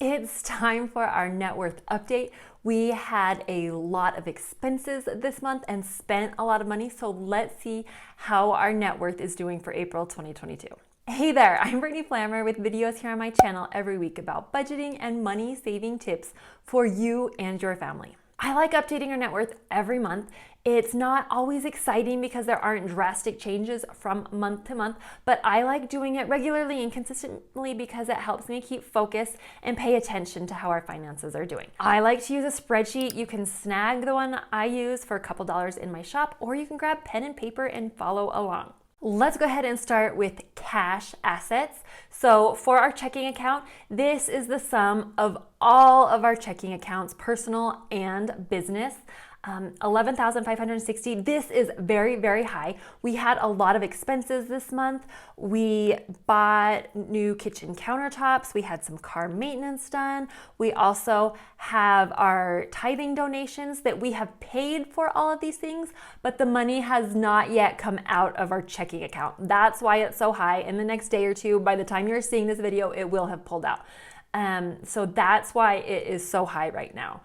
It's time for our net worth update. We had a lot of expenses this month and spent a lot of money, so let's see how our net worth is doing for April 2022. Hey there, I'm Brittany Flammer with videos here on my channel every week about budgeting and money saving tips for you and your family. I like updating our net worth every month. It's not always exciting because there aren't drastic changes from month to month, but I like doing it regularly and consistently because it helps me keep focus and pay attention to how our finances are doing. I like to use a spreadsheet. You can snag the one I use for a couple dollars in my shop, or you can grab pen and paper and follow along. Let's go ahead and start with cash assets. So for our checking account, this is the sum of all of our checking accounts, personal and business. 11,560. This is very, very high. We had a lot of expenses this month. We bought new kitchen countertops. We had some car maintenance done. We also have our tithing donations that we have paid for all of these things, but the money has not yet come out of our checking account. That's why it's so high. In the next day or two, by the time you're seeing this video, it will have pulled out. So that's why it is so high right now.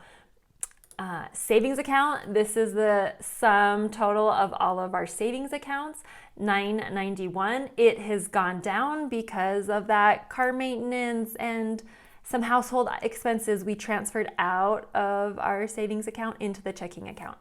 Savings account, this is the sum total of all of our savings accounts, $991. It has gone down because of that car maintenance and some household expenses we transferred out of our savings account into the checking account.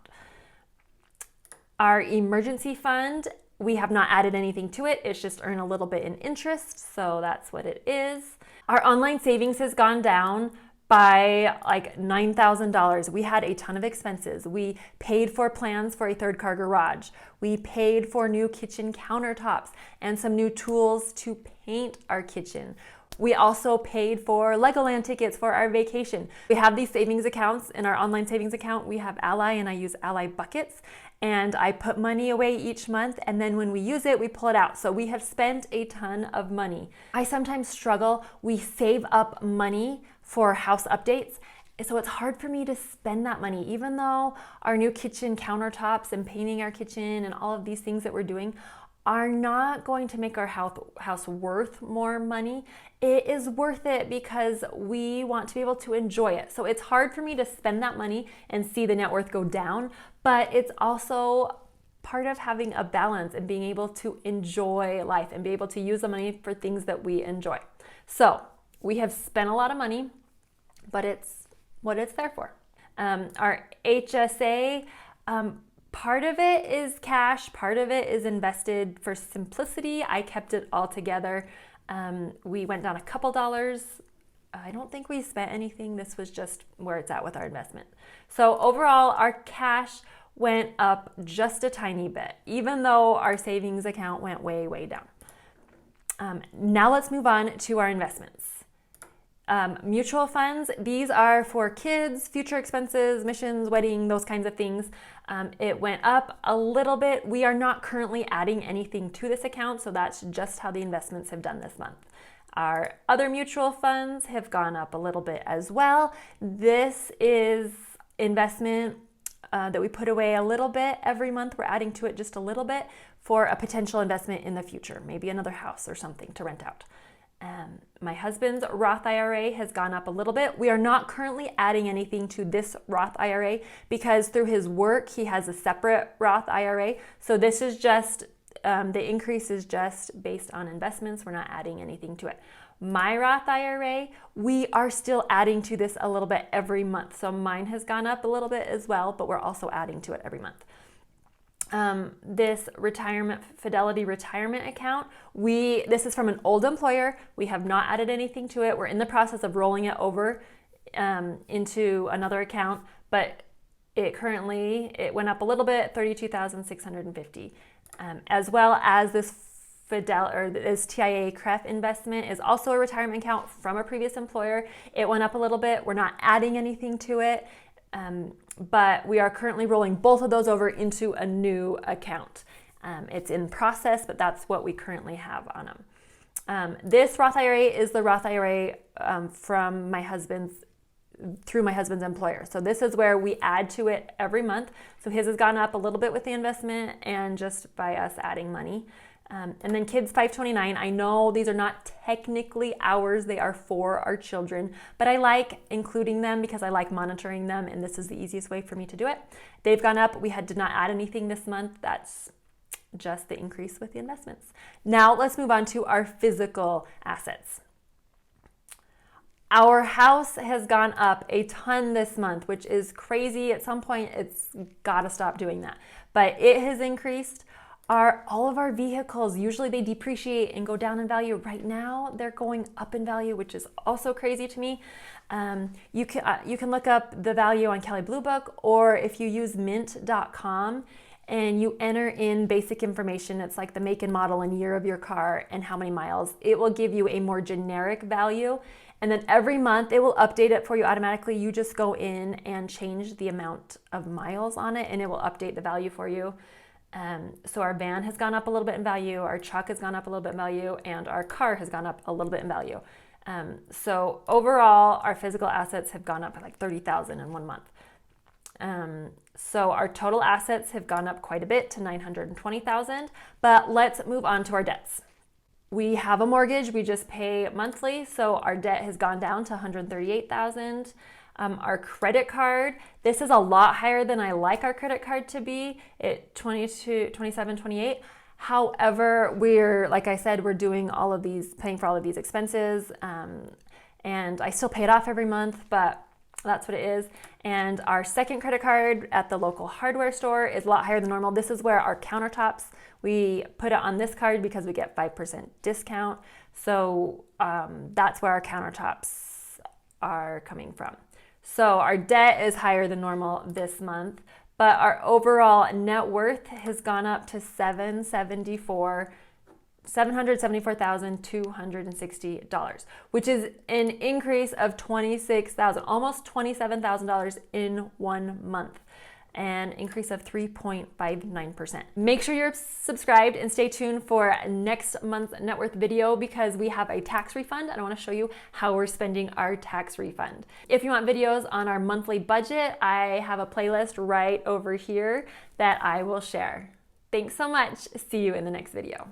Our emergency fund, we have not added anything to it. It's just earned a little bit in interest, so that's what it is. Our online savings has gone down by like $9,000. We had a ton of expenses. We paid for plans for a third car garage. We paid for new kitchen countertops and some new tools to paint our kitchen. We also paid for Legoland tickets for our vacation. We have these savings accounts. In our online savings account, we have Ally, and I use Ally buckets. And I put money away each month, and then when we use it, we pull it out. So we have spent a ton of money. I sometimes struggle. We save up money for house updates, so it's hard for me to spend that money, even though our new kitchen countertops and painting our kitchen and all of these things that we're doing are not going to make our house worth more money. It is worth it because we want to be able to enjoy it. So it's hard for me to spend that money and see the net worth go down, but it's also part of having a balance and being able to enjoy life and be able to use the money for things that we enjoy. So we have spent a lot of money, but it's what it's there for. Our HSA, part of it is cash, part of it is invested for simplicity. I kept it all together. We went down a couple dollars. I don't think we spent anything. This was just where it's at with our investment. So overall, our cash went up just a tiny bit, even though our savings account went way, way down. Now let's move on to our investments. Mutual funds, these are for kids, future expenses, missions, wedding, those kinds of things. It went up a little bit. We are not currently adding anything to this account, so that's just how the investments have done this month. Our other mutual funds have gone up a little bit as well. This is investment that we put away a little bit every month. We're adding to it just a little bit for a potential investment in the future, maybe another house or something to rent out. My husband's Roth IRA has gone up a little bit. We are not currently adding anything to this Roth IRA because through his work, he has a separate Roth IRA. So this is just, the increase is just based on investments. We're not adding anything to it. My Roth IRA, we are still adding to this a little bit every month. So mine has gone up a little bit as well, but we're also adding to it every month. This Fidelity retirement account, this is from an old employer. We have not added anything to it. We're in the process of rolling it over into another account, but it went up a little bit, $32,650. As well as this this TIA CREF investment is also a retirement account from a previous employer. It went up a little bit. We're not adding anything to it. But we are currently rolling both of those over into a new account. It's in process, but that's what we currently have on them. This Roth IRA is the Roth IRA through my husband's employer. So this is where we add to it every month. So his has gone up a little bit with the investment and just by us adding money. And then kids $529. I know these are not technically ours, they are for our children, but I like including them because I like monitoring them, and this is the easiest way for me to do it. They've gone up. We did not add anything this month. That's just the increase with the investments. Now let's move on to our physical assets. Our house has gone up a ton this month, which is crazy. At some point, it's got to stop doing that. But it has increased. All of our vehicles, usually they depreciate and go down in value. Right now, they're going up in value, which is also crazy to me. You can look up the value on Kelley Blue Book, or if you use mint.com and you enter in basic information, it's like the make and model and year of your car and how many miles, it will give you a more generic value. And then every month it will update it for you automatically. You just go in and change the amount of miles on it and it will update the value for you. So our van has gone up a little bit in value, our truck has gone up a little bit in value, and our car has gone up a little bit in value. So overall, our physical assets have gone up by like $30,000 in 1 month. So our total assets have gone up quite a bit to $920,000, but let's move on to our debts. We have a mortgage, we just pay monthly, so our debt has gone down to $138,000. Our credit card, this is a lot higher than I like our credit card to be at 22, 27, 28. However, like I said, we're doing paying for all of these expenses, and I still pay it off every month, but that's what it is. And our second credit card at the local hardware store is a lot higher than normal. This is where our countertops, we put it on this card because we get 5% discount. So that's where our countertops are coming from. So our debt is higher than normal this month, but our overall net worth has gone up to $774,260, which is an increase of $26,000, almost $27,000 in 1 month, an increase of 3.59%. Make sure you're subscribed and stay tuned for next month's net worth video because we have a tax refund and I want to show you how we're spending our tax refund. If you want videos on our monthly budget, I have a playlist right over here that I will share. Thanks so much. See you in the next video.